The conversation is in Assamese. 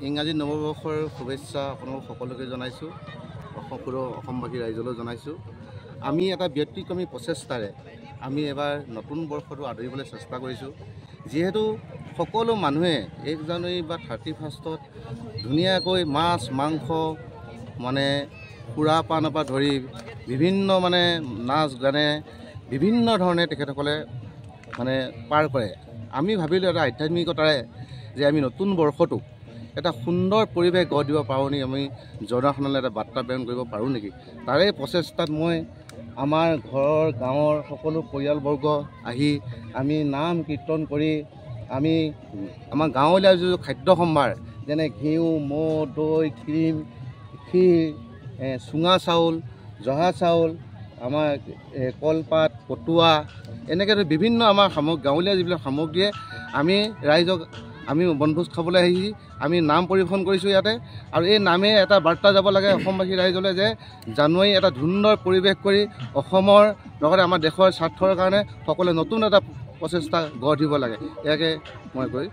ইংৰাজী নৱবৰ্ষৰ শুভেচ্ছা আপোনালোক সকলোকে জনাইছোঁ। অসমবাসী ৰাইজলৈ জনাইছোঁ। আমি এটা ব্যতিক্ৰমী প্ৰচেষ্টাৰে আমি এবাৰ নতুন বৰ্ষটো আদৰিবলৈ চেষ্টা কৰিছোঁ। যিহেতু সকলো মানুহে 1 জানুৱাৰী বা 31st ধুনীয়াকৈ মাছ মাংস মানে পুৰা পানৰ পৰা ধৰি বিভিন্ন মানে নাচ গানে বিভিন্ন ধৰণে তেখেতসকলে মানে পাৰ কৰে। আমি ভাবিলোঁ এটা আধ্যাত্মিকতাৰে যে আমি নতুন বৰ্ষটো এটা সুন্দৰ পৰিৱেশ গঢ় দিব পাৰোঁ নেকি, আমি জনসাধাৰণলৈ এটা বাৰ্তা প্ৰেৰণ কৰিব পাৰোঁ নেকি। তাৰে প্ৰচেষ্টাত মই আমাৰ ঘৰৰ গাঁৱৰ সকলো পৰিয়ালবৰ্গ আহি আমি নাম কীৰ্তন কৰি আমি আমাৰ গাঁৱলীয়া যিটো খাদ্য সম্ভাৰ যেনে ঘিউ মৌ দৈ ক্ৰীম ক্ষীৰ চুঙা চাউল জহা চাউল আমাৰ কলপাত পটুৱা এনেকৈ বিভিন্ন আমাৰ গাঁৱলীয়া যিবিলাক সামগ্ৰীয়ে আমি ৰাইজক আমি বনভোজ খাবলৈ আহি আমি নাম পৰিৱেশন কৰিছোঁ ইয়াতে। আৰু এই নামে এটা বাৰ্তা যাব লাগে অসমবাসী ৰাইজলৈ যে জানুৱাৰী এটা সুন্দৰ পৰিৱেশ কৰি অসমৰ লগতে আমাৰ দেশৰ স্বাৰ্থৰ কাৰণে সকলোৱে নতুন এটা প্ৰচেষ্টা গঢ় দিব লাগে। ইয়াকে মই কৈ